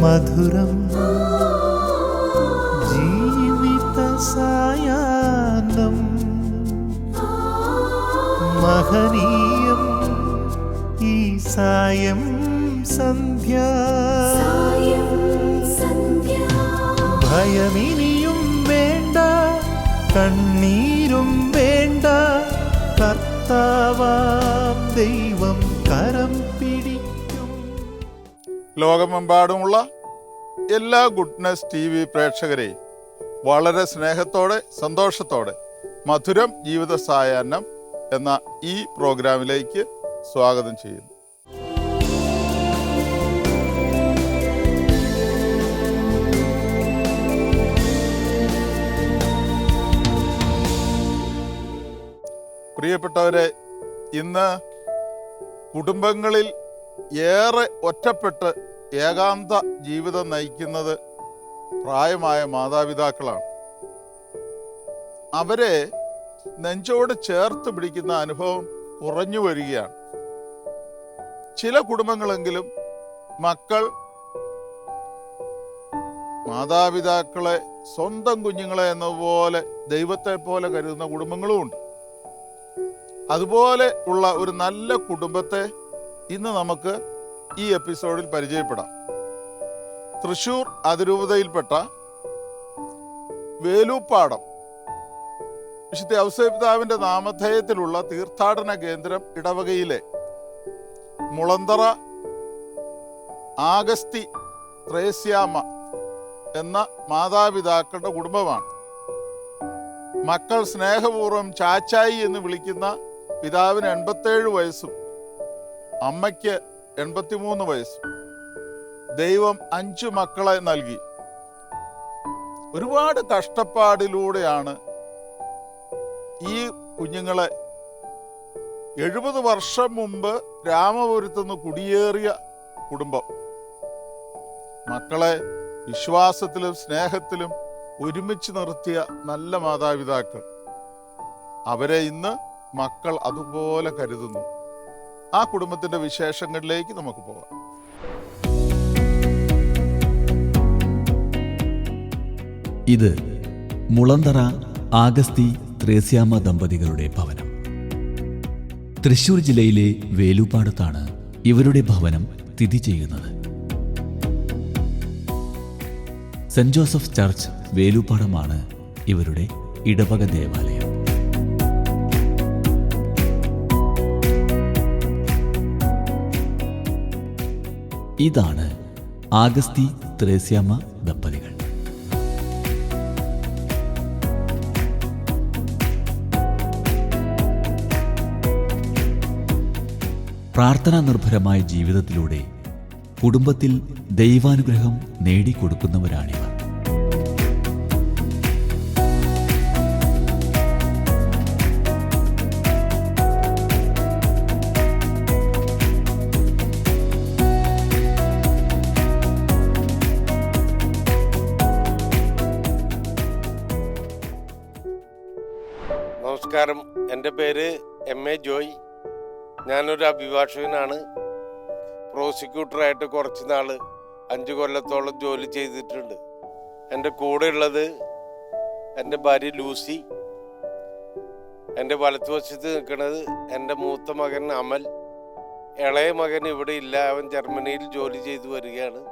മധുരം ജീവിത സായാഹ്നം മഹനീയം ഈ സായം സന്ധ്യ ഭയമിനിയും വേണ്ട കണ്ണീരും വേണ്ട കർത്താവാം ദൈവം കരം പിടിക്കും. ലോകമെമ്പാടുമുള്ള എല്ലാ ഗുഡ്നസ് TV പ്രേക്ഷകരെയും വളരെ സ്നേഹത്തോടെ സന്തോഷത്തോടെ മധുരം ജീവിത സായാഹ്നം എന്ന ഈ പ്രോഗ്രാമിലേക്ക് സ്വാഗതം ചെയ്യുന്നു. പ്രിയപ്പെട്ടവരെ, ഇന്ന് കുടുംബങ്ങളിൽ ഏറെ ഒറ്റപ്പെട്ട് ഏകാന്ത ജീവിതം നയിക്കുന്നത് പ്രായമായ മാതാപിതാക്കളാണ്. അവരെ നെഞ്ചോട് ചേർത്ത് പിടിക്കുന്ന അനുഭവം കുറഞ്ഞു വരികയാണ്. ചില കുടുംബങ്ങളെങ്കിലും മക്കൾ മാതാപിതാക്കളെ സ്വന്തം കുഞ്ഞുങ്ങളെ എന്നതുപോലെ ദൈവത്തെ പോലെ കരുതുന്ന കുടുംബങ്ങളുമുണ്ട്. അതുപോലെ ഉള്ള ഒരു നല്ല കുടുംബത്തെ ഇന്ന് നമുക്ക് ഈ എപ്പിസോഡിൽ പരിചയപ്പെടാം. തൃശ്ശൂർ അതിരൂപതയിൽപ്പെട്ട വേലൂപ്പാടം വിശുദ്ധ ഔസേപ്പിതാവിൻ്റെ നാമധേയത്തിലുള്ള തീർത്ഥാടന കേന്ദ്രം ഇടവകയിലെ മുളന്തറ ആഗസ്തി ത്രേസ്യാമ്മ എന്ന മാതാപിതാക്കളുടെ കുടുംബമാണ്. മക്കൾ സ്നേഹപൂർവ്വം ചാച്ചായി എന്ന് വിളിക്കുന്ന പിതാവിന് 87 വയസ്സും അമ്മയ്ക്ക് 83 വയസ്സും. ദൈവം 5 മക്കളെ നൽകി. ഒരുപാട് കഷ്ടപ്പാടിലൂടെയാണ് ഈ കുഞ്ഞുങ്ങളെ 70 വർഷം മുമ്പ് രാമപുരത്തുനിന്ന് കുടിയേറിയ കുടുംബം മക്കളെ വിശ്വാസത്തിലും സ്നേഹത്തിലും ഒരുമിച്ച് നിർത്തിയ നല്ല മാതാപിതാക്കൾ. അവരെ ഇന്ന് മക്കൾ അതുപോലെ കരുതുന്നു. ആ കുടുംബത്തിന്റെ വിശേഷങ്ങളിലേക്ക് നമുക്ക് പോകാം. ഇത് മുളന്തറ ആഗസ്തി ത്രേസ്യാമ്മ ദമ്പതികളുടെ ഭവനം. തൃശ്ശൂർ ജില്ലയിലെ വേലൂപ്പാടത്താണ് ഇവരുടെ ഭവനം സ്ഥിതി ചെയ്യുന്നത്. സെന്റ് ജോസഫ് ചർച്ച് വേലൂപ്പാടമാണ് ഇവരുടെ ഇടവക ദേവാലയം. ഇതാണ് ആഗസ്തി ത്രേസ്യാമ്മ ദമ്പതികൾ. പ്രാർത്ഥനാ നിർഭരമായ ജീവിതത്തിലൂടെ കുടുംബത്തിൽ ദൈവാനുഗ്രഹം നേടിക്കൊടുക്കുന്നവരാണിവർ. നമസ്കാരം, എൻ്റെ പേര് MA ജോയ്. ഞാനൊരു അഭിഭാഷകനാണ്. പ്രോസിക്യൂട്ടറായിട്ട് കുറച്ച് നാൾ 5 കൊല്ലത്തോളം ജോലി ചെയ്തിട്ടുണ്ട്. എൻ്റെ കൂടെ ഉള്ളത് എൻ്റെ ഭാര്യ ലൂസി. എൻ്റെ വലത്തുവശത്ത് നിൽക്കുന്നത് എൻ്റെ മൂത്ത മകൻ അമൽ. ഇളയ മകൻ ഇവിടെ ഇല്ല, അവൻ ജർമ്മനിയിൽ ജോലി ചെയ്തു വരികയാണ്.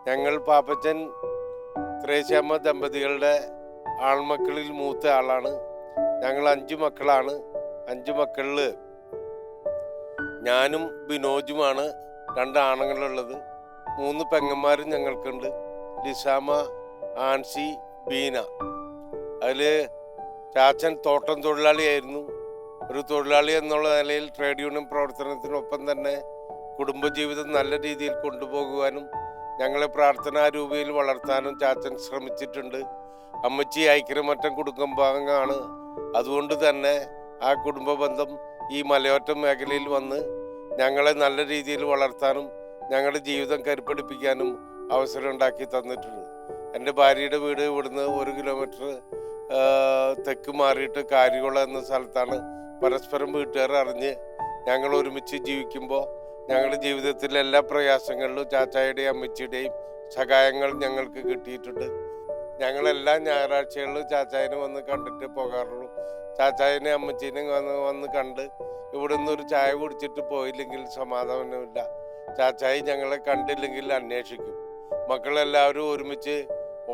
ഞങ്ങൾ പാപ്പച്ചൻ ത്രേസ്യാമ്മ ദമ്പതികളുടെ ആൺമക്കളിൽ മൂത്ത ആളാണ്. ഞങ്ങൾ 5 മക്കളാണ്. 5 മക്കളിൽ ഞാനും ബിനോജുമാണ് 2 ആണുങ്ങളുള്ളത്. 3 പെങ്ങന്മാരും ഞങ്ങൾക്കുണ്ട്. ലിസാമ, ആൻസി, ബീന. അതിൽ ചാച്ചൻ തോട്ടം തൊഴിലാളിയായിരുന്നു. ഒരു തൊഴിലാളി എന്നുള്ള നിലയിൽ ട്രേഡ് യൂണിയൻ പ്രവർത്തനത്തിനൊപ്പം തന്നെ കുടുംബജീവിതം നല്ല രീതിയിൽ കൊണ്ടുപോകുവാനും ഞങ്ങളെ പ്രാർത്ഥനാരൂപയിൽ വളർത്താനും ചാച്ചൻ ശ്രമിച്ചിട്ടുണ്ട്. അമ്മച്ചി ഐക്യമറ്റം കുടുംബാംഗമാണ്. അതുകൊണ്ട് തന്നെ ആ കുടുംബ ബന്ധം ഈ മലയോറ്റ മേഖലയിൽ വന്ന് ഞങ്ങളെ നല്ല രീതിയിൽ വളർത്താനും ഞങ്ങളുടെ ജീവിതം കരുപ്പിടിപ്പിക്കാനും അവസരം ഉണ്ടാക്കി തന്നിട്ടുണ്ട്. എൻ്റെ ഭാര്യയുടെ വീട് ഇവിടുന്ന് 1 കിലോമീറ്റർ തെക്ക് മാറിയിട്ട് കാര്യകുളം എന്ന സ്ഥലത്താണ്. പരസ്പരം വീട്ടുകാർ അറിഞ്ഞ് ഞങ്ങൾ ഒരുമിച്ച് ജീവിക്കുമ്പോൾ ഞങ്ങളുടെ ജീവിതത്തിലെ എല്ലാ പ്രയാസങ്ങളിലും ചാച്ചായുടെയും അമ്മച്ചിയുടെയും സഹായങ്ങൾ ഞങ്ങൾക്ക് കിട്ടിയിട്ടുണ്ട്. ഞങ്ങളെല്ലാ ഞായറാഴ്ചകളിലും ചാച്ചായനെ വന്ന് കണ്ടിട്ട് പോകാറുള്ളൂ. ചാച്ചായനെ അമ്മച്ചീനെ വന്ന് കണ്ട് ഇവിടെ നിന്ന് ഒരു ചായ കുടിച്ചിട്ട് പോയില്ലെങ്കിൽ സമാധാനമില്ല. ചാച്ചായി ഞങ്ങളെ കണ്ടില്ലെങ്കിൽ അന്വേഷിക്കും. മക്കളെല്ലാവരും ഒരുമിച്ച്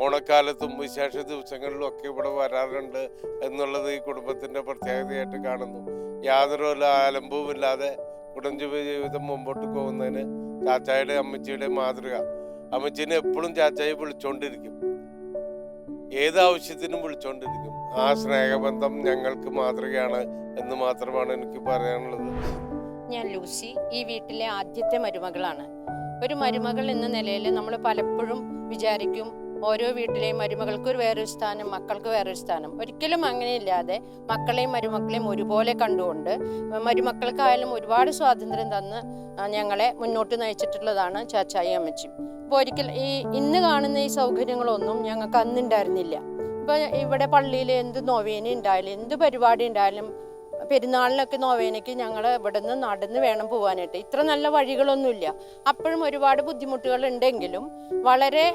ഓണക്കാലത്തും വിശേഷ ദിവസങ്ങളിലും ഒക്കെ ഇവിടെ വരാറുണ്ട് എന്നുള്ളത് ഈ കുടുംബത്തിൻ്റെ പ്രത്യേകതയായിട്ട് കാണുന്നു. യാതൊരു ആലംബവുമില്ലാതെ കുടുംബജീവിതം മുമ്പോട്ട് പോകുന്നതിന് ചാച്ചായുടെ അമ്മച്ചിയുടെ മാതൃക. അമ്മച്ചീനെ എപ്പോഴും ചാച്ചായി വിളിച്ചോണ്ടിരിക്കും, ഏതാവശ്യത്തിനും വിളിച്ചോണ്ടിരിക്കും. ആ സ്നേഹബന്ധം ഞങ്ങൾക്ക് മാതൃകയാണ് എന്ന് മാത്രമാണ് എനിക്ക് പറയാനുള്ളത്. ഞാൻ ലൂസി, ഈ വീട്ടിലെ ആദ്യത്തെ മരുമകളാണ്. ഒരു മരുമകൾ എന്ന നിലയിൽ നമ്മൾ പലപ്പോഴും വിചാരിക്കും ഓരോ വീട്ടിലെയും മരുമകൾക്ക് ഒരു വേറൊരു സ്ഥാനം, മക്കൾക്ക് വേറൊരു സ്ഥാനം. ഒരിക്കലും അങ്ങനെയില്ലാതെ മക്കളെയും മരുമക്കളെയും ഒരുപോലെ കണ്ടുകൊണ്ട് മരുമക്കൾക്കായാലും ഒരുപാട് സ്വാതന്ത്ര്യം തന്ന് ഞങ്ങളെ മുന്നോട്ട് നയിച്ചിട്ടുള്ളതാണ് ചാച്ചായി അമ്മച്ചി. അപ്പോൾ ഒരിക്കൽ ഇന്ന് കാണുന്ന ഈ സൗകര്യങ്ങളൊന്നും ഞങ്ങൾക്ക് അന്നുണ്ടായിരുന്നില്ല. ഇപ്പോൾ ഇവിടെ പള്ളിയിൽ എന്ത് നോവേന ഉണ്ടായാലും എന്ത് പരിപാടി ഉണ്ടായാലും പെരുന്നാളിനൊക്കെ നോവേനയ്ക്ക് ഞങ്ങൾ ഇവിടെ നിന്ന് നടന്ന് വേണം പോകാനായിട്ട്. ഇത്ര നല്ല വഴികളൊന്നുമില്ല. അപ്പോഴും ഒരുപാട് ബുദ്ധിമുട്ടുകൾ ഉണ്ടെങ്കിലും വളരെ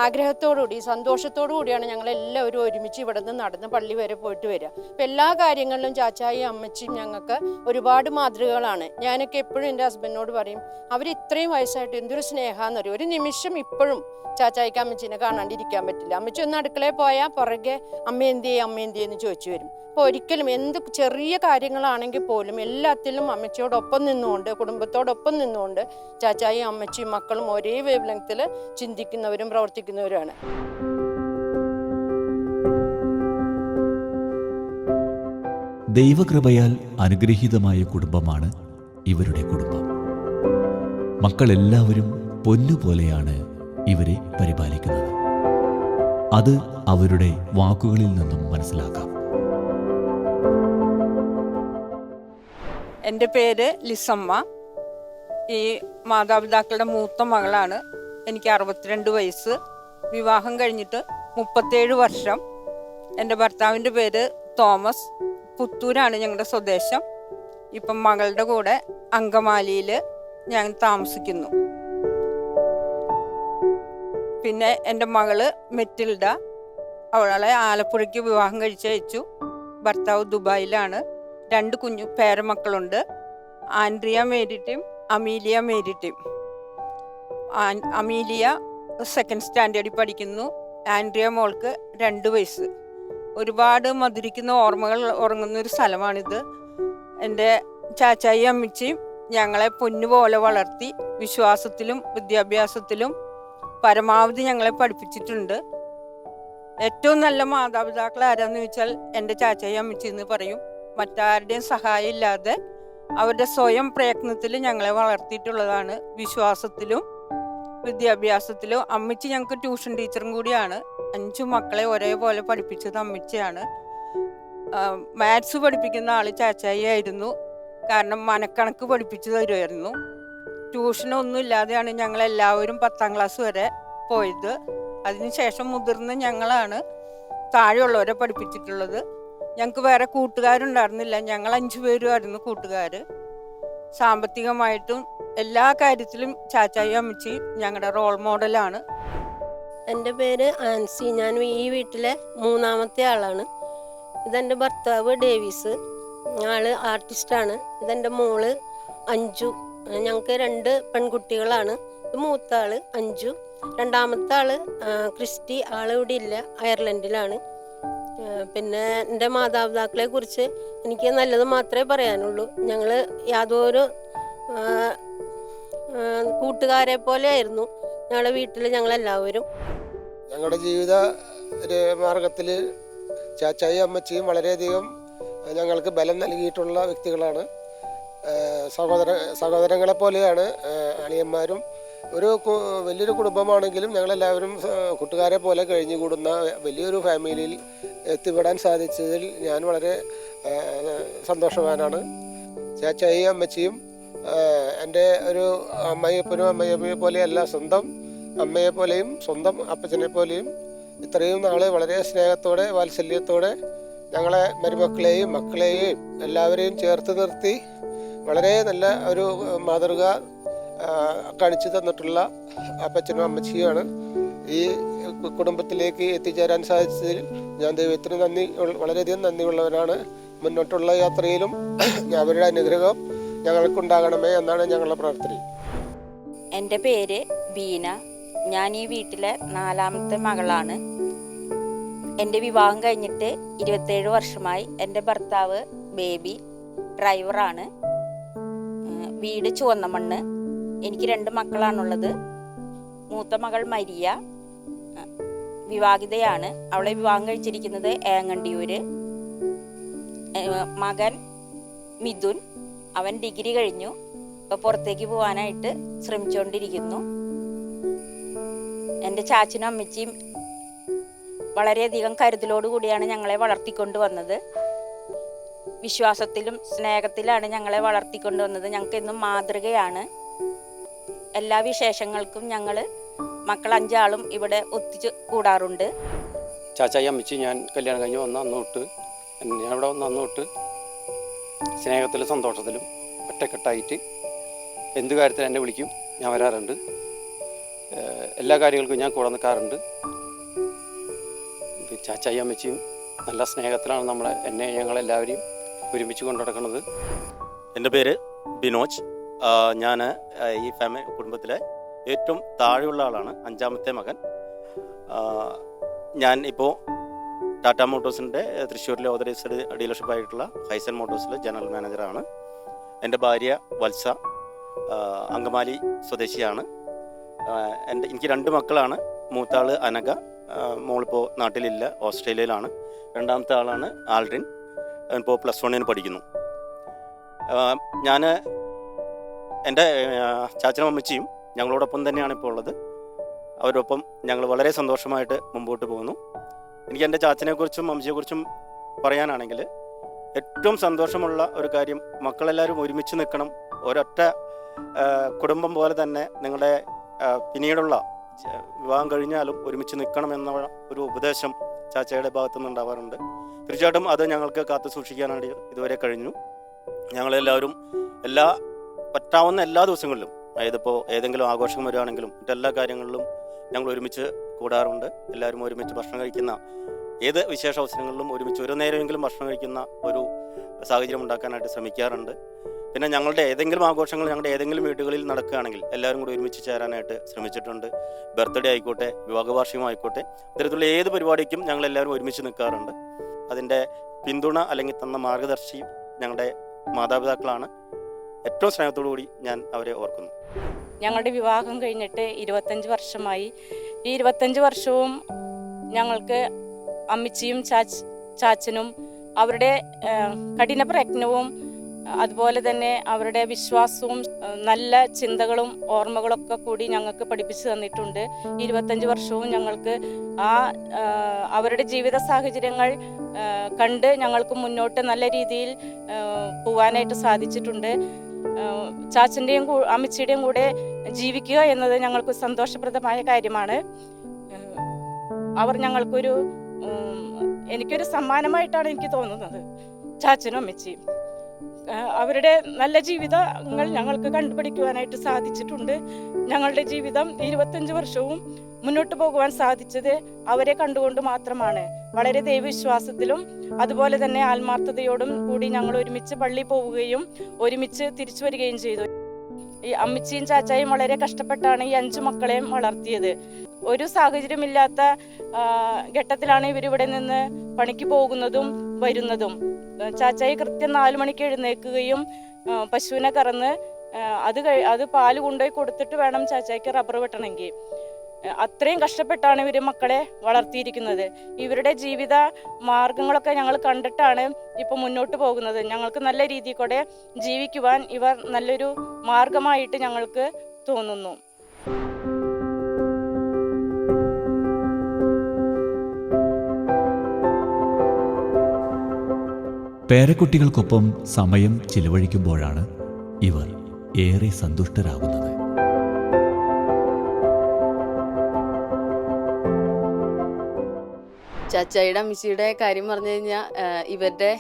ആഗ്രഹത്തോടുകൂടി സന്തോഷത്തോടു കൂടിയാണ് ഞങ്ങളെല്ലാവരും ഒരുമിച്ച് ഇവിടെ നിന്ന് നടന്ന് പള്ളി വരെ പോയിട്ട് വരിക. അപ്പം എല്ലാ കാര്യങ്ങളിലും ചാച്ചായി അമ്മച്ചിയും ഞങ്ങൾക്ക് ഒരുപാട് മാതൃകകളാണ്. ഞാനൊക്കെ എപ്പോഴും എൻ്റെ ഹസ്ബൻഡിനോട് പറയും, അവർ ഇത്രയും വയസ്സായിട്ട് എന്തൊരു സ്നേഹമാണെന്ന് അറിയും. ഒരു നിമിഷം ഇപ്പോഴും ചാച്ചായിക്ക് അമ്മച്ചീനെ കാണാണ്ടിരിക്കാൻ പറ്റില്ല. അമ്മച്ചി ഒന്ന് അടുക്കളയിൽ പോയാൽ പുറകെ അമ്മ എന്തിയെന്ന് ചോദിച്ചു വരും. അപ്പോൾ ഒരിക്കലും എന്ത് ചെറിയ കാര്യങ്ങളാണെങ്കിൽ പോലും എല്ലാത്തിലും അമ്മച്ചിയോടൊപ്പം നിന്നുകൊണ്ട് കുടുംബത്തോടൊപ്പം നിന്നുകൊണ്ട് ചാച്ചായി അമ്മച്ചിയും മക്കളും ഒരേ വേവ് ലെങ്ത്തിൽ ചിന്തിക്കുന്നവരും പ്രവർത്തിക്കുന്നവരുമാണ്. ദൈവകൃപയാൽ അനുഗ്രഹീതമായ കുടുംബമാണ് ഇവരുടെ കുടുംബം. മക്കളെല്ലാവരും പൊന്നുപോലെയാണ് ഇവരെ പരിപാലിക്കുന്നത്. അത് അവരുടെ വാക്കുകളിൽ നിന്നും മനസ്സിലാക്കാം. എൻ്റെ പേര് ലിസമ്മ. ഈ മാതാപിതാക്കളുടെ മൂത്ത മകളാണ്. എനിക്ക് 62 വയസ്സ്. വിവാഹം കഴിഞ്ഞിട്ട് 37 വർഷം. എൻ്റെ ഭർത്താവിൻ്റെ പേര് തോമസ്. പുത്തൂരാണ് ഞങ്ങളുടെ സ്വദേശം. ഇപ്പം മകളുടെ കൂടെ അങ്കമാലിയിൽ ഞാൻ താമസിക്കുന്നു. പിന്നെ എൻ്റെ മകള് മെറ്റിൽഡ, അവളെ ആലപ്പുഴയ്ക്ക് വിവാഹം കഴിച്ചയച്ചു. ഭർത്താവ് ദുബായിലാണ്. 2 കുഞ്ഞു പേരമക്കളുണ്ട്, ആൻഡ്രിയ മേരിറ്റീം, അമീലിയ മേരിറ്റീം. അമീലിയ 2nd സ്റ്റാൻഡേർഡിൽ പഠിക്കുന്നു. ആൻഡ്രിയ മോൾക്ക് 2 വയസ്സ്. ഒരുപാട് മധുരിക്കുന്ന ഓർമ്മകൾ ഉറങ്ങുന്നൊരു സ്ഥലമാണിത്. എൻ്റെ ചാച്ചായി അമ്മച്ചിയും ഞങ്ങളെ പൊന്നുപോലെ വളർത്തി വിശ്വാസത്തിലും വിദ്യാഭ്യാസത്തിലും പരമാവധി ഞങ്ങളെ പഠിപ്പിച്ചിട്ടുണ്ട്. ഏറ്റവും നല്ല മാതാപിതാക്കൾ ആരാന്ന് ചോദിച്ചാൽ എൻ്റെ ചാച്ചായി അമ്മച്ചി എന്ന് പറയും. മറ്റാരുടെയും സഹായം ഇല്ലാതെ അവരുടെ സ്വയം പ്രയത്നത്തിൽ ഞങ്ങളെ വളർത്തിയിട്ടുള്ളതാണ്. വിശ്വാസത്തിലും വിദ്യാഭ്യാസത്തിലും. അമ്മച്ചി ഞങ്ങൾക്ക് ട്യൂഷൻ ടീച്ചറും കൂടിയാണ്. 5 മക്കളെ ഒരേപോലെ പഠിപ്പിച്ചത് അമ്മച്ചിയാണ്. മാത്സ് പഠിപ്പിക്കുന്ന ആൾ ചാച്ചായി ആയിരുന്നു. കാരണം മനക്കണക്ക് പഠിപ്പിച്ചു തരുമായിരുന്നു. ട്യൂഷനൊന്നും ഇല്ലാതെയാണ് ഞങ്ങളെല്ലാവരും 10ാം ക്ലാസ് വരെ പോയത്. അതിനുശേഷം മുതിർന്ന ഞങ്ങളാണ് താഴെയുള്ളവരെ പഠിപ്പിച്ചിട്ടുള്ളത്. ഞങ്ങൾക്ക് വേറെ കൂട്ടുകാരുണ്ടായിരുന്നില്ല. ഞങ്ങൾ 5 പേരുമായിരുന്നു കൂട്ടുകാർ. സാമ്പത്തികമായിട്ടും എല്ലാ കാര്യത്തിലും ചാച്ചായി അമ്മച്ചി ഞങ്ങളുടെ റോൾ മോഡലാണ്. എൻ്റെ പേര് ആൻസി. ഞാൻ ഈ വീട്ടിലെ 3ാമത്തെ ആളാണ്. ഇതെൻ്റെ ഭർത്താവ് ഡേവിസ്, ആള് ആർട്ടിസ്റ്റാണ്. ഇതെൻ്റെ മോള് അഞ്ജു. ഞങ്ങൾക്ക് 2 പെൺകുട്ടികളാണ്. ഇത് മൂത്ത ആള് അഞ്ജു, 2ാമത്തെ ആള് ക്രിസ്റ്റി. ആൾ ഇവിടെ ഇല്ല, അയർലൻഡിലാണ്. പിന്നെ എൻ്റെ മാതാപിതാക്കളെ കുറിച്ച് എനിക്ക് നല്ലത് മാത്രമേ പറയാനുള്ളൂ. ഞങ്ങൾ യാതൊരു കൂട്ടുകാരെ പോലെ ആയിരുന്നു ഞങ്ങളുടെ വീട്ടിൽ ഞങ്ങളെല്ലാവരും. ഞങ്ങളുടെ ജീവിത മാർഗത്തിൽ ചാച്ചായി അമ്മച്ചിയും വളരെയധികം ഞങ്ങൾക്ക് ബലം നൽകിയിട്ടുള്ള വ്യക്തികളാണ്. സഹോദരങ്ങളെ പോലെയാണ് അളിയന്മാരും. ഒരു വലിയൊരു കുടുംബമാണെങ്കിലും ഞങ്ങളെല്ലാവരും കൂട്ടുകാരെ പോലെ കഴിഞ്ഞുകൂടുന്ന വലിയൊരു ഫാമിലിയിൽ എത്തിപ്പെടാൻ സാധിച്ചതിൽ ഞാൻ വളരെ സന്തോഷവാനാണ്. ചാച്ചായി അമ്മച്ചിയും എൻ്റെ ഒരു അമ്മയപ്പനും അമ്മയമ്മയെ പോലെയല്ല, സ്വന്തം അമ്മയെ പോലെയും സ്വന്തം അപ്പച്ചനെ പോലെയും ഇത്രയും നാൾ വളരെ സ്നേഹത്തോടെ വാത്സല്യത്തോടെ ഞങ്ങളെ മരുമക്കളെയും മക്കളെയും എല്ലാവരെയും ചേർത്ത് നിർത്തി വളരെ നല്ല ഒരു മാതൃക കാണിച്ചു തന്നിട്ടുള്ള അപ്പച്ചനും അമ്മച്ചിയുമാണ്. ഈ കുടുംബത്തിലേക്ക് എത്തിച്ചേരാൻ സാധിച്ചതിൽ ഞാൻ ദൈവത്തിന് വളരെയധികം നന്ദിയുള്ളവനാണ്. മുന്നോട്ടുള്ള യാത്രയിലും അവരുടെ അനുഗ്രഹം ഞങ്ങൾക്കുണ്ടാകണമേ എന്നാണ് ഞങ്ങളുടെ പ്രാർത്ഥന. എൻ്റെ പേര് ബീന. ഞാൻ ഈ വീട്ടിലെ 4ാമത്തെ മകളാണ്. എൻ്റെ വിവാഹം കഴിഞ്ഞിട്ട് 27 വർഷമായി. എൻ്റെ ഭർത്താവ് ബേബി ഡ്രൈവറാണ്. വീട് ചുവന്നമണ്ണ്. എനിക്ക് 2 മക്കളാണുള്ളത്. മൂത്ത മകൾ മരിയ വിവാഹിതയാണ്. അവളെ വിവാഹം കഴിച്ചിരിക്കുന്നത് ഏങ്ങണ്ടിയൂര്. മകൻ മിഥുൻ, അവൻ ഡിഗ്രി കഴിഞ്ഞു. ഇപ്പോൾ പുറത്തേക്ക് പോകാനായിട്ട് ശ്രമിച്ചുകൊണ്ടിരിക്കുന്നു. എൻ്റെ ചാച്ചനും അമ്മച്ചിയും വളരെയധികം കരുതലോടു കൂടിയാണ് ഞങ്ങളെ വളർത്തിക്കൊണ്ട് വന്നത്. വിശ്വാസത്തിലും സ്നേഹത്തിലാണ് ഞങ്ങളെ വളർത്തിക്കൊണ്ട് വന്നത്. ഞങ്ങൾക്ക് എന്നും മാതൃകയാണ്. എല്ലാ വിശേഷങ്ങൾക്കും ഞങ്ങൾ മക്കൾ 5 ആളും ഇവിടെ ഒത്തിച്ചു കൂടാറുണ്ട്. ചാച്ചായി അമ്മച്ചി ഞാൻ കല്യാണം കഴിഞ്ഞ് വന്ന അന്ന് തൊട്ട്, ഞാനിവിടെ വന്ന അന്ന് തൊട്ട് സ്നേഹത്തിലും സന്തോഷത്തിലും ഒറ്റക്കെട്ടായിട്ട് എന്ത് കാര്യത്തിലും എന്നെ വിളിക്കും, ഞാൻ വരാറുണ്ട്. എല്ലാ കാര്യങ്ങൾക്കും ഞാൻ കൂടെ നിൽക്കാറുണ്ട്. ചാച്ചായി അമ്മച്ചിയും നല്ല സ്നേഹത്തിലാണ് ഞങ്ങളെല്ലാവരെയും ഒരുമിച്ച് കൊണ്ടു നടക്കുന്നത്. എൻ്റെ പേര് ബിനോജ്. ഞാൻ ഈ കുടുംബത്തിലെ ഏറ്റവും താഴെയുള്ള ആളാണ്, 5ാമത്തെ മകൻ. ഞാൻ ഇപ്പോൾ ടാറ്റ മോട്ടോഴ്സിൻ്റെ തൃശ്ശൂരിലെ ഓതറൈസ്ഡ് ഡീലർഷിപ്പായിട്ടുള്ള ഹൈസൻ മോട്ടോഴ്സിൽ ജനറൽ മാനേജറാണ്. എൻ്റെ ഭാര്യ വത്സ അങ്കമാലി സ്വദേശിയാണ്. എനിക്ക് 2 മക്കളാണ്. മൂത്താൾ അനഘ, മോളിപ്പോൾ നാട്ടിലില്ല, ഓസ്ട്രേലിയയിലാണ്. 2ാമത്തെ ആളാണ് ആൽഡ്രിൻ, അവനിപ്പോൾ +1 പഠിക്കുന്നു. ഞാൻ എൻ്റെ ചാച്ചനും അമ്മച്ചിയും ഞങ്ങളോടൊപ്പം തന്നെയാണ് ഇപ്പോൾ ഉള്ളത്. അവരൊപ്പം ഞങ്ങൾ വളരെ സന്തോഷമായിട്ട് മുമ്പോട്ട് പോകുന്നു. എനിക്ക് എൻ്റെ ചാച്ചനെക്കുറിച്ചും അമ്മച്ചിയെക്കുറിച്ചും പറയാനാണെങ്കിൽ ഏറ്റവും സന്തോഷമുള്ള ഒരു കാര്യം, മക്കളെല്ലാവരും ഒരുമിച്ച് നിൽക്കണം. ഒരൊറ്റ കുടുംബം പോലെ തന്നെ നിങ്ങളുടെ പിന്നീടുള്ള വിവാഹം കഴിഞ്ഞാലും ഒരുമിച്ച് നിൽക്കണം എന്ന ഒരു ഉപദേശം ചാച്ചയുടെ ഭാഗത്തു നിന്നുണ്ടാവാറുണ്ട്. തീർച്ചയായിട്ടും അത് ഞങ്ങൾക്ക് കാത്തു സൂക്ഷിക്കാനായിട്ട് ഇതുവരെ കഴിഞ്ഞു. ഞങ്ങളെല്ലാവരും പറ്റാവുന്ന എല്ലാ ദിവസങ്ങളിലും, അതായത് ഇപ്പോൾ ഏതെങ്കിലും ആഘോഷം വരികയാണെങ്കിലും മറ്റെല്ലാ കാര്യങ്ങളിലും ഞങ്ങൾ ഒരുമിച്ച് കൂടാറുണ്ട്. എല്ലാവരും ഒരുമിച്ച് ഭക്ഷണം കഴിക്കുന്ന, ഏത് വിശേഷ അവസരങ്ങളിലും ഒരുമിച്ച് ഒരു നേരമെങ്കിലും ഭക്ഷണം കഴിക്കുന്ന ഒരു സാഹചര്യം ഉണ്ടാക്കാനായിട്ട് ശ്രമിക്കാറുണ്ട്. പിന്നെ ഞങ്ങളുടെ ഏതെങ്കിലും ആഘോഷങ്ങൾ ഞങ്ങളുടെ ഏതെങ്കിലും വീടുകളിൽ നടക്കുകയാണെങ്കിൽ എല്ലാവരും കൂടി ഒരുമിച്ച് ചേരാനായിട്ട് ശ്രമിച്ചിട്ടുണ്ട്. ബർത്ത്ഡേ ആയിക്കോട്ടെ, വിവാഹ വാർഷികമായിക്കോട്ടെ, ഇത്തരത്തിലുള്ള ഏത് പരിപാടിക്കും ഞങ്ങളെല്ലാവരും ഒരുമിച്ച് നിൽക്കാറുണ്ട്. അതിൻ്റെ പിന്തുണ അല്ലെങ്കിൽ തന്ന മാർഗദർശി ഞങ്ങളുടെ മാതാപിതാക്കളാണ്. ഏറ്റവും സ്നേഹത്തോടു കൂടി ഞാൻ അവരെ ഓർക്കുന്നു. ഞങ്ങളുടെ വിവാഹം കഴിഞ്ഞിട്ട് 25 വർഷമായി. ഈ 25 വർഷവും ഞങ്ങൾക്ക് അമ്മച്ചിയും ചാച്ചനും അവരുടെ കഠിന പ്രയത്നവും അതുപോലെ തന്നെ അവരുടെ വിശ്വാസവും നല്ല ചിന്തകളും ഓർമ്മകളൊക്കെ കൂടി ഞങ്ങൾക്ക് പഠിപ്പിച്ചു തന്നിട്ടുണ്ട്. 25 വർഷവും ഞങ്ങൾക്ക് അവരുടെ ജീവിത സാഹചര്യങ്ങൾ കണ്ട് ഞങ്ങൾക്ക് മുന്നോട്ട് നല്ല രീതിയിൽ പോകാനായിട്ട് സാധിച്ചിട്ടുണ്ട്. ചാച്ചൻ്റെയും അമ്മച്ചിയുടെയും കൂടെ ജീവിക്കുക എന്നത് ഞങ്ങൾക്ക് സന്തോഷപ്രദമായ കാര്യമാണ്. അവർ എനിക്കൊരു സമ്മാനമായിട്ടാണ് എനിക്ക് തോന്നുന്നത്. ചാച്ചനും അമ്മച്ചിയും അവരുടെ നല്ല ജീവിതങ്ങൾ ഞങ്ങൾക്ക് കണ്ടുപിടിക്കുവാനായിട്ട് സാധിച്ചിട്ടുണ്ട്. ഞങ്ങളുടെ ജീവിതം 25 വർഷവും മുന്നോട്ട് പോകുവാൻ സാധിച്ചത് അവരെ കണ്ടുകൊണ്ട് മാത്രമാണ്. വളരെ ദൈവവിശ്വാസത്തിലും അതുപോലെ തന്നെ ആത്മാർത്ഥതയോടും കൂടി ഞങ്ങൾ ഒരുമിച്ച് പള്ളിയിൽ പോവുകയും ഒരുമിച്ച് തിരിച്ചു വരികയും ചെയ്തു. ഈ അമ്മച്ചിയും ചാച്ചായും വളരെ കഷ്ടപ്പെട്ടാണ് ഈ 5 മക്കളെയും വളർത്തിയത്. ഒരു സാഹചര്യമില്ലാത്ത ഘട്ടത്തിലാണ് ഇവരിവിടെ നിന്ന് പണിക്ക് പോകുന്നതും വരുന്നതും. ചാച്ചായി കൃത്യം 4 മണിക്ക് എഴുന്നേൽക്കുകയും പശുവിനെ കറന്ന് അത് പാല് കൊണ്ടുപോയി കൊടുത്തിട്ട് വേണം ചാച്ചായിക്ക് റബ്ബർ വെട്ടണമെങ്കിൽ. അത്രയും കഷ്ടപ്പെട്ടാണ് ഇവർ മക്കളെ വളർത്തിയിരിക്കുന്നത്. ഇവരുടെ ജീവിത മാർഗങ്ങളൊക്കെ ഞങ്ങൾ കണ്ടിട്ടാണ് ഇപ്പോൾ മുന്നോട്ട് പോകുന്നത്. ഞങ്ങൾക്ക് നല്ല രീതിയിൽ കൂടെ ജീവിക്കുവാൻ ഇവർ നല്ലൊരു മാർഗമായിട്ട് ഞങ്ങൾക്ക് തോന്നുന്നു. പേരക്കുട്ടികൾക്കൊപ്പം സമയം ചിലവഴിക്കുമ്പോഴാണ് ഇവർ ഏറെ സന്തുഷ്ടരാകുന്നത്. ചാച്ചായിയുടെ അമ്മച്ചിയുടെ കാര്യം പറഞ്ഞു കഴിഞ്ഞാൽ ഇവരുടെ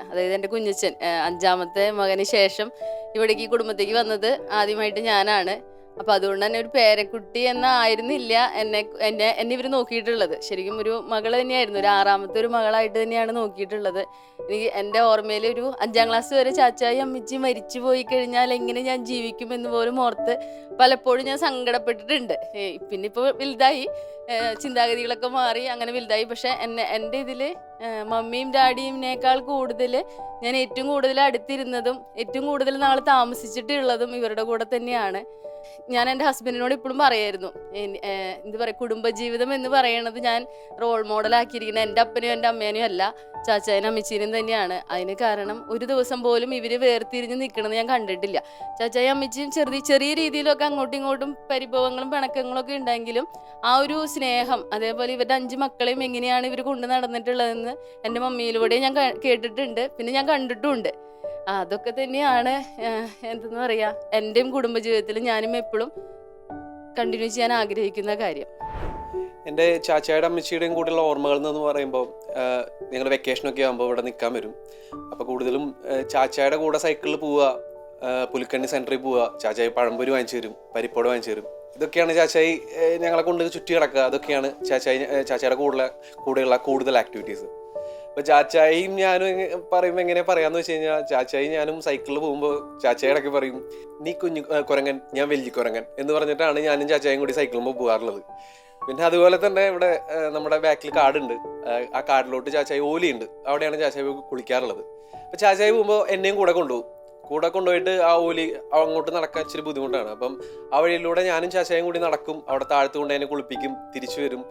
അതായത് എൻ്റെ കുഞ്ഞച്ചൻ 5ാമത്തെ മകന് ശേഷം ഇവിടേക്ക് ഈ കുടുംബത്തേക്ക് വന്നത് ആദ്യമായിട്ട് ഞാനാണ്. അപ്പം അതുകൊണ്ട് തന്നെ ഒരു പേരക്കുട്ടി എന്നായിരുന്നില്ല എന്നെ ഇവർ നോക്കിയിട്ടുള്ളത്. ശരിക്കും ഒരു മകൾ തന്നെയായിരുന്നു, ഒരു 6ാമത്തെ ഒരു മകളായിട്ട് തന്നെയാണ് നോക്കിയിട്ടുള്ളത്. എനിക്ക് എൻ്റെ ഓർമ്മയിൽ ഒരു 5ാം ക്ലാസ് വരെ ചാച്ചായി അമ്മച്ചി മരിച്ചു പോയി കഴിഞ്ഞാൽ എങ്ങനെ ഞാൻ ജീവിക്കുമെന്ന് പോലും ഓർത്ത് പലപ്പോഴും ഞാൻ സങ്കടപ്പെട്ടിട്ടുണ്ട്. പിന്നെ ഇപ്പോൾ വലുതായി, ചിന്താഗതികളൊക്കെ മാറി, അങ്ങനെ വലുതായി. പക്ഷെ എൻ്റെ ഇതിൽ മമ്മിയും ഡാഡിയുമിനേക്കാൾ കൂടുതൽ ഞാൻ ഏറ്റവും കൂടുതൽ അടുത്തിരുന്നതും ഏറ്റവും കൂടുതൽ നാൾ താമസിച്ചിട്ടുള്ളതും ഇവരുടെ കൂടെ തന്നെയാണ്. ഞാൻ എൻ്റെ ഹസ്ബൻഡിനോട് ഇപ്പോഴും പറയായിരുന്നു, എന്താ പറയുക, കുടുംബജീവിതം എന്ന് പറയണത് ഞാൻ റോൾ മോഡലാക്കിയിരിക്കുന്നത് എൻ്റെ അപ്പനെയും എൻ്റെ അമ്മേനെയും അല്ല, ചാച്ചാനും അമ്മച്ചീനും തന്നെയാണ്. അതിന് കാരണം ഒരു ദിവസം പോലും ഇവർ വേർതിരിഞ്ഞ് നിൽക്കണമെന്ന് ഞാൻ കണ്ടിട്ടില്ല. ചാച്ചായും അമ്മച്ചിയും ചെറിയ രീതിയിലൊക്കെ അങ്ങോട്ടും ഇങ്ങോട്ടും പരിഭവങ്ങളും പിണക്കങ്ങളും ഒക്കെ ഉണ്ടെങ്കിലും ആ ഒരു സ്നേഹം, അതേപോലെ ഇവരുടെ 5 മക്കളെയും എങ്ങനെയാണ് ഇവർ കൊണ്ടു നടന്നിട്ടുള്ളതെന്ന് എൻ്റെ മമ്മിയിലൂടെ ഞാൻ കേട്ടിട്ടുണ്ട്, പിന്നെ ഞാൻ കണ്ടിട്ടുമുണ്ട്. അതൊക്കെ തന്നെയാണ് എന്തെന്ന് പറയുക, എൻ്റെയും കുടുംബജീവിതത്തിൽ ഞാനും എപ്പോഴും കണ്ടിന്യൂ ചെയ്യാൻ ആഗ്രഹിക്കുന്ന കാര്യം. എൻ്റെ ചാച്ചയുടെ അമ്മച്ചിയുടെയും കൂടെയുള്ള ഓർമ്മകൾ എന്ന് പറയുമ്പോൾ ഞങ്ങൾ വെക്കേഷനൊക്കെ ആകുമ്പോൾ ഇവിടെ നിൽക്കാൻ വരും. അപ്പോൾ കൂടുതലും ചാച്ചയുടെ കൂടെ സൈക്കിളിൽ പോവുക, പുലിക്കണ്ണി സെൻറ്ററിൽ പോവുക, ചാച്ചായി പഴംപൊരി വാങ്ങിച്ചു തരും, പരിപ്പോട് വാങ്ങിച്ചു തരും. ഇതൊക്കെയാണ് ചാച്ചായി ഞങ്ങളെ കൊണ്ട് ചുറ്റി കിടക്കുക. അതൊക്കെയാണ് ചാച്ചയുടെ കൂടെയുള്ള കൂടുതൽ ആക്ടിവിറ്റീസ്. അപ്പോൾ ചാച്ചായും ഞാനും പറയുമ്പോൾ എങ്ങനെ പറയാമെന്ന് വെച്ച് കഴിഞ്ഞാൽ, ചാച്ചായി ഞാനും സൈക്കിളിൽ പോകുമ്പോൾ ചാച്ചായി ഇടയ്ക്ക് പറയും, നീ കുഞ്ഞു കുരങ്ങൻ, ഞാൻ വലിയ കുരങ്ങൻ എന്ന് പറഞ്ഞിട്ടാണ് ഞാനും ചാച്ചായും കൂടി സൈക്കിളിൽ പോകാറുള്ളത്. പിന്നെ അതുപോലെ തന്നെ ഇവിടെ നമ്മുടെ ബാക്കിൽ കാടുണ്ട്, ആ കാടിലോട്ട് ചാച്ചായി ഓലിയുണ്ട്, അവിടെയാണ് ചാച്ചായി കുളിക്കാറുള്ളത്. അപ്പോൾ ചാച്ചായി പോകുമ്പോൾ എന്നെയും കൂടെ കൊണ്ടുപോയിട്ട് ആ ഓലി അങ്ങോട്ട് നടക്കാൻ ഇച്ചിരി ബുദ്ധിമുട്ടാണ്. അപ്പം ആ വഴിയിലൂടെ ഞാനും ചാച്ചായും കൂടി നടക്കും, അവിടെ താഴത്ത് കൊണ്ട് എന്നെ കുളിപ്പിക്കും, തിരിച്ചു വരും.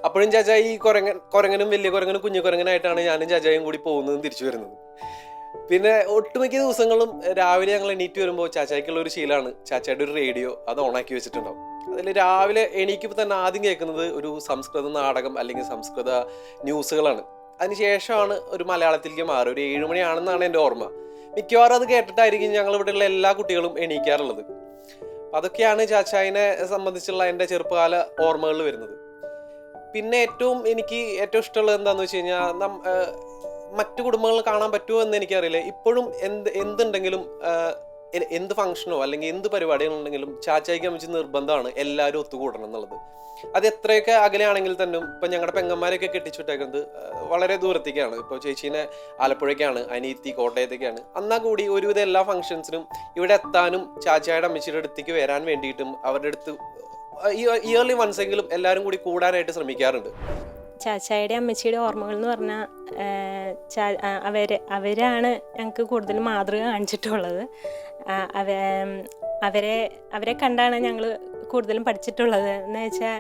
അപ്പോഴും ചാച്ചായി ഈ കുരങ്ങനും വലിയ കുരങ്ങനും കുഞ്ഞു കുരങ്ങനായിട്ടാണ് ഞാനും ചാച്ചായും കൂടി പോകുന്നതും തിരിച്ചു വരുന്നതും. പിന്നെ ഒട്ടുമിക്ക ദിവസങ്ങളും രാവിലെ ഞങ്ങൾ എണീറ്റ് വരുമ്പോൾ ചാച്ചായ്ക്കുള്ള ഒരു ശീലമാണ്, ചാച്ചായുടെ ഒരു റേഡിയോ അത് ഓണാക്കി വെച്ചിട്ടുണ്ടാവും. അതിൽ രാവിലെ എണീക്കുമ്പോൾ തന്നെ ആദ്യം കേൾക്കുന്നത് ഒരു സംസ്കൃത നാടകം അല്ലെങ്കിൽ സംസ്കൃത ന്യൂസുകളാണ്. അതിനുശേഷമാണ് ഒരു മലയാളത്തിലേക്ക് മാറുക. ഒരു 7 മണിയാണെന്നാണ് എൻ്റെ ഓർമ്മ. മിക്കവാറും അത് കേട്ടിട്ടായിരിക്കും ഞങ്ങൾ ഇവിടെയുള്ള എല്ലാ കുട്ടികളും എണീക്കാറുള്ളത്. അതൊക്കെയാണ് ചാച്ചായിനെ സംബന്ധിച്ചുള്ള എൻ്റെ ചെറുപ്പകാല ഓർമ്മകളിൽ വരുന്നത്. പിന്നെ എനിക്ക് ഏറ്റവും ഇഷ്ടമുള്ളത് എന്താണെന്ന് വെച്ച് കഴിഞ്ഞാൽ, മറ്റു കുടുംബങ്ങൾ കാണാൻ പറ്റുമോ എന്ന് എനിക്കറിയില്ല. ഇപ്പോഴും എന്തുണ്ടെങ്കിലും, എന്ത് ഫംഗ്ഷനോ അല്ലെങ്കിൽ എന്ത് പരിപാടികളുണ്ടെങ്കിലും ചാച്ചായിക്ക് അമ്മച്ചി നിർബന്ധമാണ് എല്ലാവരും ഒത്തുകൂടണം എന്നുള്ളത്. അത് എത്രയൊക്കെ അകലെയാണെങ്കിൽ തന്നെ, ഇപ്പം ഞങ്ങളുടെ പെങ്ങന്മാരെയൊക്കെ കെട്ടിച്ചുവിട്ടേക്കുന്നത് വളരെ ദൂരത്തേക്കാണ്. ഇപ്പോൾ ചേച്ചീനെ ആലപ്പുഴയ്ക്കാണ്, അനിയത്തി കോട്ടയത്തേക്കാണ്. എന്നാൽ കൂടി ഒരുവിധം എല്ലാ ഫംഗ്ഷൻസിനും ഇവിടെ എത്താനും ചാച്ചായുടെ അമ്മച്ചിയുടെ അടുത്തേക്ക് വരാൻ വേണ്ടിയിട്ടും അവരുടെ അടുത്ത് ഇയർലി വൺസെങ്കിലും എല്ലാവരും കൂടി കൂടാനായിട്ട് ശ്രമിക്കാറുണ്ട്. ചാച്ചായുടെ അമ്മച്ചിയുടെ ഓർമ്മകൾ എന്ന് പറഞ്ഞാൽ അവരാണ് ഞങ്ങൾക്ക് കൂടുതൽ മാതൃക കാണിച്ചിട്ടുള്ളത്. അവരെ കണ്ടാണ് ഞങ്ങൾ കൂടുതലും പഠിച്ചിട്ടുള്ളത്. എന്ന് വെച്ചാൽ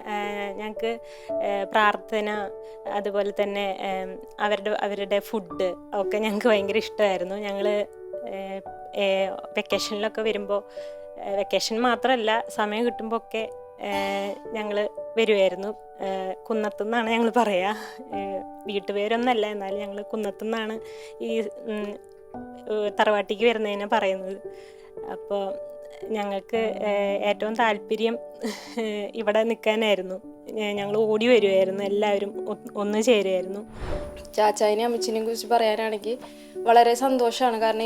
ഞങ്ങൾക്ക് പ്രാർത്ഥന, അതുപോലെ തന്നെ അവരുടെ ഫുഡ് ഒക്കെ ഞങ്ങൾക്ക് ഭയങ്കര ഇഷ്ടമായിരുന്നു. ഞങ്ങൾ വെക്കേഷനിലൊക്കെ വരുമ്പോൾ, വെക്കേഷൻ മാത്രമല്ല സമയം കിട്ടുമ്പോൾ ഒക്കെ ഞങ്ങൾ വരുമായിരുന്നു. കുന്നത്തുനിന്നാണ് ഞങ്ങൾ പറയുക, വീട്ടുപേരൊന്നല്ല, എന്നാലും ഞങ്ങൾ കുന്നത്തുനിന്നാണ് ഈ തറവാട്ടിക്ക് വരുന്നതിനെ പറയുന്നത്. അപ്പോൾ ഞങ്ങൾക്ക് ഏറ്റവും താല്പര്യം ഇവിടെ നിൽക്കാനായിരുന്നു. ഞങ്ങൾ ഓടി വരുമായിരുന്നു, എല്ലാവരും ഒന്ന് ചേരുമായിരുന്നു. ചാച്ചായിനെയും അമ്മച്ചിനെയും കുറിച്ച് പറയാനാണെങ്കിൽ വളരെ സന്തോഷമാണ്. കാരണം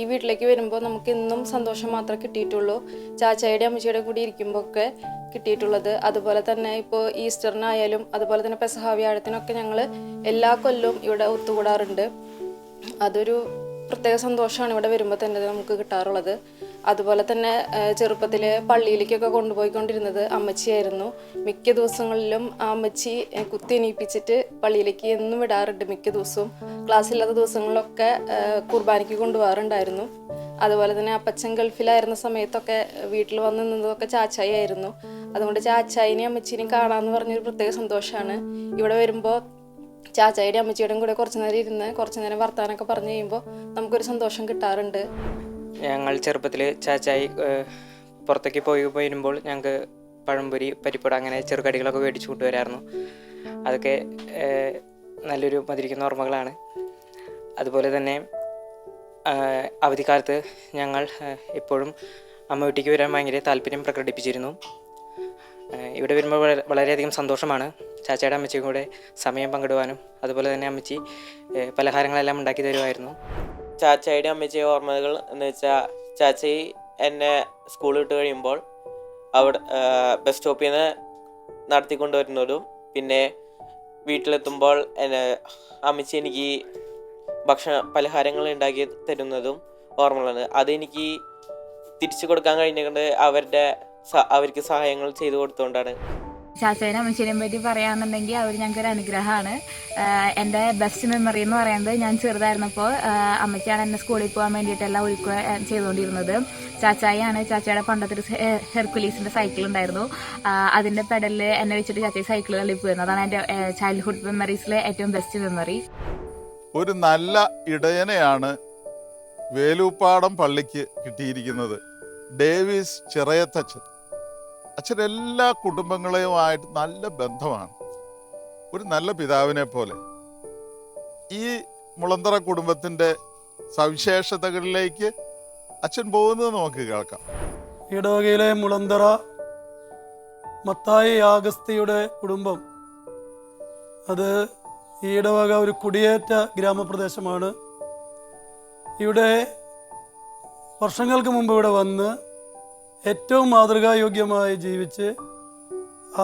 ഈ വീട്ടിലേക്ക് വരുമ്പോൾ നമുക്ക് എന്നും സന്തോഷം മാത്രമേ കിട്ടിയിട്ടുള്ളൂ. ചാച്ചായുടെ അമ്മച്ചിയുടെ കൂടി ഇരിക്കുമ്പോൾ ഒക്കെ കിട്ടിയിട്ടുള്ളത്. അതുപോലെ തന്നെ ഇപ്പോൾ ഈസ്റ്ററിനായാലും അതുപോലെ തന്നെ പെസഹ വ്യാഴത്തിനൊക്കെ ഞങ്ങൾ എല്ലാ കൊല്ലവും ഇവിടെ ഒത്തുകൂടാറുണ്ട്. അതൊരു പ്രത്യേക സന്തോഷമാണ് ഇവിടെ വരുമ്പോൾ തന്നെ നമുക്ക് കിട്ടാറുള്ളത്. അതുപോലെ തന്നെ ചെറുപ്പത്തിൽ പള്ളിയിലേക്കൊക്കെ കൊണ്ടുപോയിക്കൊണ്ടിരുന്നത് അമ്മച്ചിയായിരുന്നു. മിക്ക ദിവസങ്ങളിലും ആ അമ്മച്ചി കുത്തിയെണീപ്പിച്ചിട്ട് പള്ളിയിലേക്ക് എന്നും വിടാറുണ്ട്. മിക്ക ദിവസവും ക്ലാസ്സില്ലാത്ത ദിവസങ്ങളിലൊക്കെ കുർബാനയ്ക്ക് കൊണ്ടുപോകാറുണ്ടായിരുന്നു. അതുപോലെ തന്നെ അപ്പച്ചൻ ഗൾഫിലായിരുന്ന സമയത്തൊക്കെ വീട്ടിൽ വന്ന് നിന്നതൊക്കെ ചാച്ചായി ആയിരുന്നു. അതുകൊണ്ട് ചാച്ചായിനെയും അമ്മച്ചീനെയും കാണാമെന്ന് പറഞ്ഞൊരു പ്രത്യേക സന്തോഷമാണ്. ഇവിടെ വരുമ്പോൾ ചാച്ചായുടെ അമ്മച്ചിയുടെയും കൂടെ കുറച്ച് നേരം ഇരുന്ന് കുറച്ച് നേരം വർത്താനൊക്കെ പറഞ്ഞു കഴിയുമ്പോൾ നമുക്കൊരു സന്തോഷം കിട്ടാറുണ്ട്. ഞങ്ങൾ ചെറുപ്പത്തിൽ ചാച്ചായി പുറത്തേക്ക് പോയി വരുമ്പോൾ ഞങ്ങൾക്ക് പഴംപൊരി, പരിപ്പട അങ്ങനെ ചെറുകടികളൊക്കെ മേടിച്ചു കൊണ്ടുവരായിരുന്നു. അതൊക്കെ നല്ലൊരു മധുരിക്കുന്ന ഓർമ്മകളാണ്. അതുപോലെ തന്നെ അവധിക്കാലത്ത് ഞങ്ങൾ എപ്പോഴും അമ്മ വീട്ടിലേക്ക് വരാൻ ഭയങ്കര താല്പര്യം പ്രകടിപ്പിച്ചിരുന്നു. ഇവിടെ വരുമ്പോൾ വളരെയധികം സന്തോഷമാണ്. ചാച്ചയുടെ അമ്മച്ചിയും കൂടെ സമയം പങ്കിടുവാനും അതുപോലെ തന്നെ അമ്മച്ചി പലഹാരങ്ങളെല്ലാം ഉണ്ടാക്കി തരുമായിരുന്നു. ചാച്ചായുടെ അമ്മച്ചിയുടെ ഓർമ്മകൾ എന്ന് വെച്ചാൽ ചാച്ചി എന്നെ സ്കൂൾ വിട്ട് കഴിയുമ്പോൾ അവിടെ ബസ് സ്റ്റോപ്പിൽ നിന്ന് നടത്തിക്കൊണ്ടുവരുന്നതും പിന്നെ വീട്ടിലെത്തുമ്പോൾ അമ്മച്ചി എനിക്ക് പലഹാരങ്ങൾ ഉണ്ടാക്കി തരുന്നതും ഓർമ്മകളാണ്. അതെനിക്ക് തിരിച്ചു കൊടുക്കാൻ കഴിഞ്ഞുകൊണ്ട് അവർക്ക് സഹായങ്ങൾ ചെയ്തു കൊടുത്തുകൊണ്ടാണ്. ചാച്ചേനെ അമ്മച്ചേനെയും പറ്റി പറയാന്നുണ്ടെങ്കിൽ അവർ ഞങ്ങൾക്കൊരു അനുഗ്രഹമാണ്. എൻ്റെ ബെസ്റ്റ് മെമ്മറി എന്ന് പറയുന്നത് ഞാൻ ചെറുതായിരുന്നപ്പോൾ അമ്മച്ചിയാണ് എന്നെ സ്കൂളിൽ പോകാൻ വേണ്ടിയിട്ടെല്ലാം ഒരുക്കുക ചെയ്തുകൊണ്ടിരുന്നത്. ചാച്ചയുടെ പണ്ടത്തെ ഒരു ഹെർക്കുലീസിൻ്റെ സൈക്കിൾ ഉണ്ടായിരുന്നു. അതിൻ്റെ പെഡലിൽ എന്നെ വെച്ചിട്ട് ചാച്ചി സൈക്കിൾ തള്ളി പോയിരുന്നു. അതാണ് എൻ്റെ ചൈൽഡ്ഹുഡ് മെമ്മറീസിലെ ഏറ്റവും ബെസ്റ്റ് മെമ്മറി. ഒരു നല്ല ഇടയനെയാണ് വേലൂപ്പാടം പള്ളിക്ക് കിട്ടിയിരിക്കുന്നത്. ഡേവിസ് ചിറയത്തച്ഛൻ. അച്ഛൻ എല്ലാ കുടുംബങ്ങളെയുമായിട്ട് നല്ല ബന്ധമാണ്, ഒരു നല്ല പിതാവിനെ പോലെ. ഈ മുളന്തറ കുടുംബത്തിൻ്റെ സവിശേഷതകളിലേക്ക് അച്ഛൻ പോകുന്നത് നമുക്ക് കേൾക്കാം. ഇടവകയിലെ മുളന്തറ മത്തായി ആഗസ്തിയുടെ കുടുംബം, അത് ഈ ഇടവക ഒരു കുടിയേറ്റ ഗ്രാമപ്രദേശമാണ്. ഇവിടെ വർഷങ്ങൾക്ക് മുമ്പ് ഇവിടെ വന്ന് ഏറ്റവും മാതൃകായോഗ്യമായി ജീവിച്ച്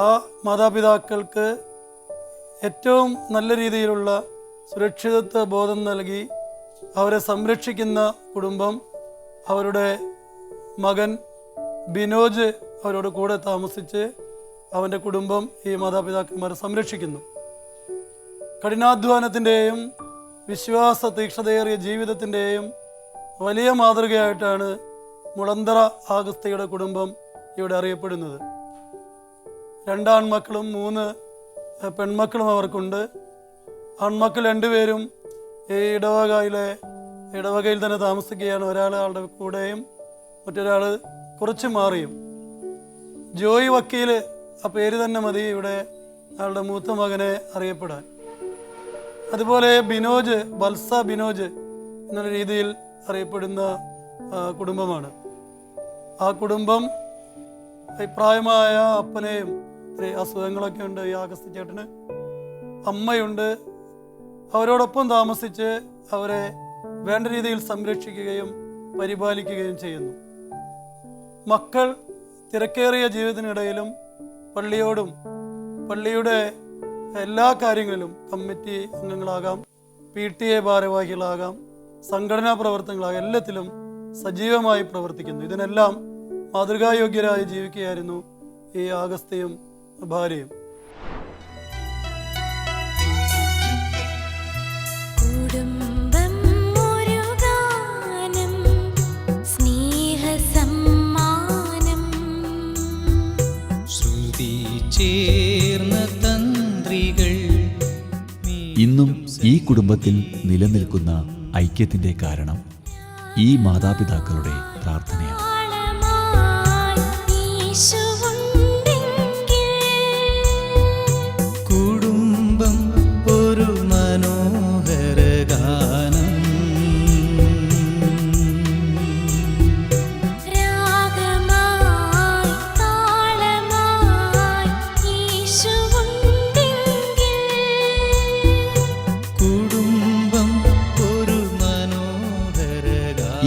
ആ മാതാപിതാക്കൾക്ക് ഏറ്റവും നല്ല രീതിയിലുള്ള സുരക്ഷിതത്വ ബോധം നൽകി അവരെ സംരക്ഷിക്കുന്ന കുടുംബം. അവരുടെ മകൻ ബിനോജ് അവരോട് കൂടെ താമസിച്ച് അവൻ്റെ കുടുംബം ഈ മാതാപിതാക്കന്മാരെ സംരക്ഷിക്കുന്നു. കഠിനാധ്വാനത്തിൻ്റെയും വിശ്വാസ തീക്ഷ്ണതയേറിയ ജീവിതത്തിൻ്റെയും വലിയ മാതൃകയായിട്ടാണ് മുളന്തറ ആഗസ്തിയുടെ കുടുംബം ഇവിടെ അറിയപ്പെടുന്നത്. 2 ആൺമക്കളും 3 പെൺമക്കളും അവർക്കുണ്ട്. ആൺമക്കൾ 2 പേരും ഈ ഇടവകയിൽ തന്നെ താമസിക്കുകയാണ്. ഒരാൾ ആളുടെ കൂടെയും മറ്റൊരാൾ കുറച്ച് മാറിയും. ജോയി വക്കീൽ, ആ പേര് തന്നെ മതി ഇവിടെ ആളുടെ മൂത്ത മകനെ അറിയപ്പെടാൻ. അതുപോലെ ബിനോജ്, വത്സ ബിനോജ് എന്നുള്ള രീതിയിൽ അറിയപ്പെടുന്ന കുടുംബമാണ്. ആ കുടുംബം പ്രായമായ അപ്പനെയും അസുഖങ്ങളൊക്കെ ഉണ്ട് ഈ ആഗസ്തി ചേട്ടന്. അമ്മയുണ്ട്. അവരോടൊപ്പം താമസിച്ച് അവരെ വേണ്ട രീതിയിൽ സംരക്ഷിക്കുകയും പരിപാലിക്കുകയും ചെയ്യുന്നു. മക്കൾ തിരക്കേറിയ ജീവിതത്തിനിടയിലും പള്ളിയോടും പള്ളിയുടെ എല്ലാ കാര്യങ്ങളിലും കമ്മിറ്റി അംഗങ്ങളാകാം, PTA ഭാരവാഹികളാകാം, സംഘടനാ പ്രവർത്തനങ്ങളാകാം, എല്ലാത്തിലും സജീവമായി പ്രവർത്തിക്കുന്നു. ഇതിനെല്ലാം മാതൃകായോഗ്യരായി ജീവിക്കുകയായിരുന്നു ഈ ആഗസ്തിയും ഭാര്യയും. ഇന്നും ഈ കുടുംബത്തിൽ നിലനിൽക്കുന്ന ഐക്യത്തിൻ്റെ കാരണം ഈ മാതാപിതാക്കളുടെ പ്രാർത്ഥനയാണ്. കുടുംബം ഒരു മനോഹര ഗാനം,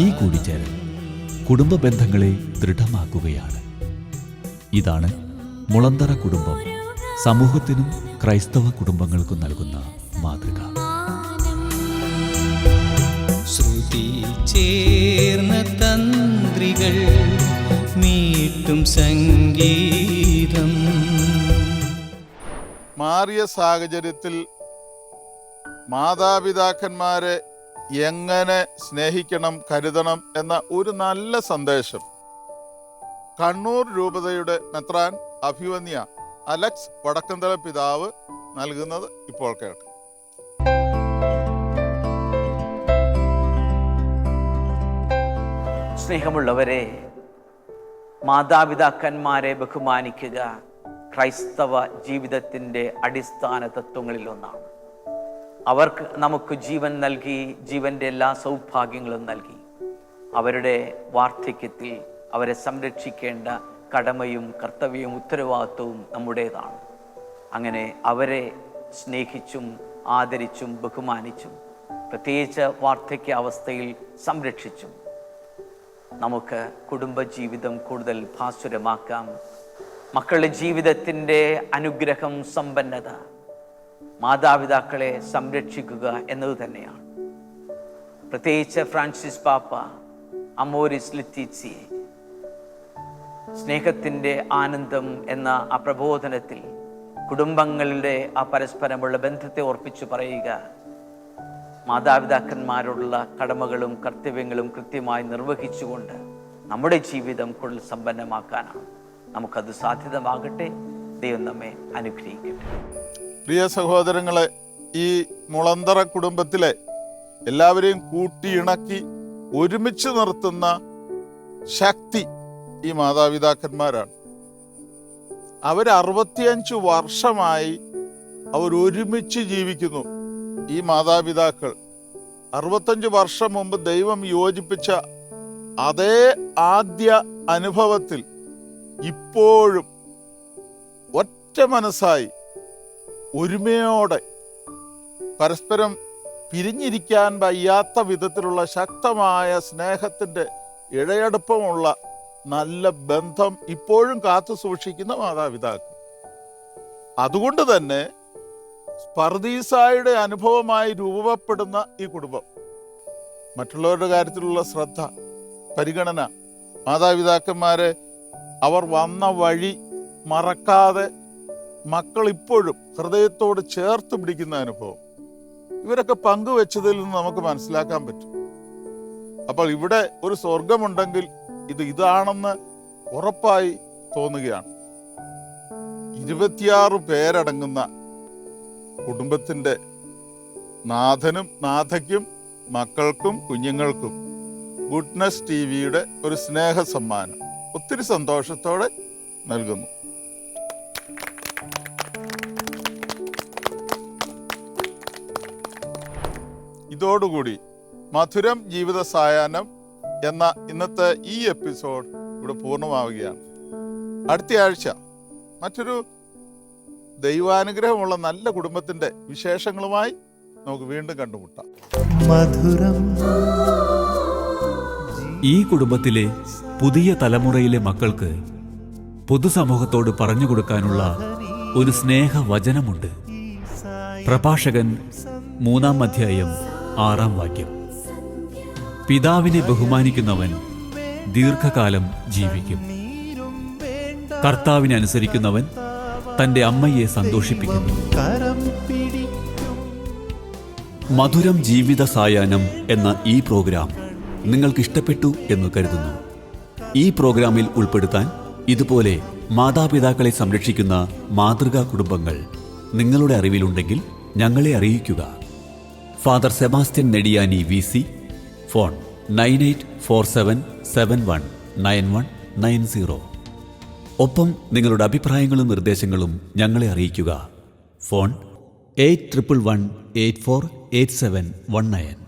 ഈ കൂടിച്ചേരൽ കുടുംബ ബന്ധങ്ങളെ ദൃഢമാക്കുകയാണ്. ഇതാണ് മുളന്തറ കുടുംബം സമൂഹത്തിനും ക്രൈസ്തവ കുടുംബങ്ങൾക്കും നൽകുന്ന മാതൃക. ശ്രുതി ചേർന്ന തന്ത്രികൾ മീട്ടും സംഗീതം. മാറിയ സാഹചര്യത്തിൽ മാതാപിതാക്കന്മാരെ എങ്ങനെ സ്നേഹിക്കണം, കരുതണം എന്ന ഒരു നല്ല സന്ദേശം കണ്ണൂർ രൂപതയുടെ മെത്രാൻ അഭിവന്യ അലക്സ് വടക്കന്തല പിതാവ് നൽകുന്നത് ഇപ്പോൾ കേൾക്കാം. സ്നേഹമുള്ളവരെ, മാതാപിതാക്കന്മാരെ ബഹുമാനിക്കുക ക്രൈസ്തവ ജീവിതത്തിൻ്റെ അടിസ്ഥാന തത്വങ്ങളിലൊന്നാണ്. അവർക്ക് നമുക്ക് ജീവൻ നൽകി, ജീവൻ്റെ എല്ലാ സൗഭാഗ്യങ്ങളും നൽകി. അവരുടെ വാർദ്ധക്യത്തിൽ അവരെ സംരക്ഷിക്കേണ്ട കടമയും കർത്തവ്യവും ഉത്തരവാദിത്വവും നമ്മുടേതാണ്. അങ്ങനെ അവരെ സ്നേഹിച്ചും ആദരിച്ചും ബഹുമാനിച്ചും പ്രത്യേകിച്ച് വാർദ്ധക്യ അവസ്ഥയിൽ സംരക്ഷിച്ചും നമുക്ക് കുടുംബജീവിതം കൂടുതൽ ഭാസുരമാക്കാം. മക്കളുടെ ജീവിതത്തിൻ്റെ അനുഗ്രഹം, സമ്പന്നത മാതാപിതാക്കളെ സംരക്ഷിക്കുക എന്നത് തന്നെയാണ്. പ്രത്യേകിച്ച് ഫ്രാൻസിസ് പാപ്പ അമോരിസ് ലെറ്റീസിയെ സ്നേഹത്തിൻ്റെ ആനന്ദം എന്ന ആ പ്രബോധനത്തിൽ കുടുംബങ്ങളുടെ ആ പരസ്പരമുള്ള ബന്ധത്തെ ഓർപ്പിച്ചു പറയുക, മാതാപിതാക്കന്മാരോടുള്ള കടമകളും കർത്തവ്യങ്ങളും കൃത്യമായി നിർവഹിച്ചുകൊണ്ട് നമ്മുടെ ജീവിതം കൂടുതൽ സമ്പന്നമാക്കാനാണ്. നമുക്കത് സാധ്യതമാകട്ടെ. ദൈവം നമ്മെ അനുഗ്രഹിക്കട്ടെ. പ്രിയ സഹോദരങ്ങളെ, ഈ മുളന്തറ കുടുംബത്തിലെ എല്ലാവരെയും കൂട്ടിയിണക്കി ഒരുമിച്ച് നിർത്തുന്ന ശക്തി ഈ മാതാപിതാക്കന്മാരാണ്. അവർ 65 വർഷമായി അവർ ഒരുമിച്ച് ജീവിക്കുന്നു. ഈ മാതാപിതാക്കൾ 65 വർഷം മുമ്പ് ദൈവം യോജിപ്പിച്ച അതേ ആദ്യ അനുഭവത്തിൽ ഇപ്പോഴും ഒറ്റ മനസ്സായി ഒരുമയോടെ പരസ്പരം പിരിഞ്ഞിരിക്കാൻ വയ്യാത്ത വിധത്തിലുള്ള ശക്തമായ സ്നേഹത്തിൻ്റെ ഇഴയടുപ്പമുള്ള നല്ല ബന്ധം ഇപ്പോഴും കാത്തു സൂക്ഷിക്കുന്ന മാതാപിതാക്കൾ. അതുകൊണ്ട് തന്നെ സ്പർദീസായുടെ അനുഭവമായി രൂപപ്പെടുന്ന ഈ കുടുംബം, മറ്റുള്ളവരുടെ കാര്യത്തിലുള്ള ശ്രദ്ധ, പരിഗണന, മാതാപിതാക്കന്മാരെ അവർ വന്ന വഴി മറക്കാതെ മക്കൾ ഇപ്പോഴും ഹൃദയത്തോട് ചേർത്ത് പിടിക്കുന്ന അനുഭവം, ഇവരൊക്കെ പങ്കുവെച്ചതിൽ നിന്ന് നമുക്ക് മനസ്സിലാക്കാൻ പറ്റും. അപ്പോൾ ഇവിടെ ഒരു സ്വർഗമുണ്ടെങ്കിൽ ഇതാണെന്ന് ഉറപ്പായി തോന്നുകയാണ്. 26 പേരടങ്ങുന്ന കുടുംബത്തിൻ്റെ നാഥനും നാഥയ്ക്കും മക്കൾക്കും കുഞ്ഞുങ്ങൾക്കും ഗുഡ്നസ് ടിവിയുടെ ഒരു സ്നേഹ സമ്മാനം ഒത്തിരി സന്തോഷത്തോടെ നൽകുന്നു. ഇതോടുകൂടി മധുരം ജീവിത സായാഹ്നം എന്ന ഇന്നത്തെ ഈ എപ്പിസോഡ് ഇവിടെ പൂർണ്ണമാവുകയാണ്. അടുത്ത ആഴ്ച മറ്റൊരു ദൈവാനുഗ്രഹമുള്ള നല്ല കുടുംബത്തിൻ്റെ വിശേഷങ്ങളുമായി നമുക്ക് വീണ്ടും കണ്ടുമുട്ടാം. മധുരം. ഈ കുടുംബത്തിലെ പുതിയ തലമുറയിലെ മക്കൾക്ക് പൊതുസമൂഹത്തോട് പറഞ്ഞു കൊടുക്കാനുള്ള ഒരു സ്നേഹവചനമുണ്ട്. പ്രഭാഷകൻ 3-ാം അധ്യായം 6-ാം വാക്യം. പിതാവിനെ ബഹുമാനിക്കുന്നവൻ ദീർഘകാലം ജീവിക്കും. കർത്താവിനെ അനുസരിക്കുന്നവൻ തൻ്റെ അമ്മയെ സന്തോഷിപ്പിക്കുന്നു. മധുരം ജീവിത സായാഹ്നം എന്ന ഈ പ്രോഗ്രാം നിങ്ങൾക്ക് ഇഷ്ടപ്പെട്ടു എന്ന് കരുതുന്നു. ഈ പ്രോഗ്രാമിൽ ഉൾപ്പെടുത്താൻ ഇതുപോലെ മാതാപിതാക്കളെ സംരക്ഷിക്കുന്ന മാതൃകാ കുടുംബങ്ങൾ നിങ്ങളുടെ അറിവിലുണ്ടെങ്കിൽ ഞങ്ങളെ അറിയിക്കുക. Father Sebastian Nediyani VC, phone 9847719190. ഒപ്പം നിങ്ങളുടെ അഭിപ്രായങ്ങളും നിർദ്ദേശങ്ങളും ഞങ്ങളെ അറിയിക്കുക. ഫോൺ 8111848719.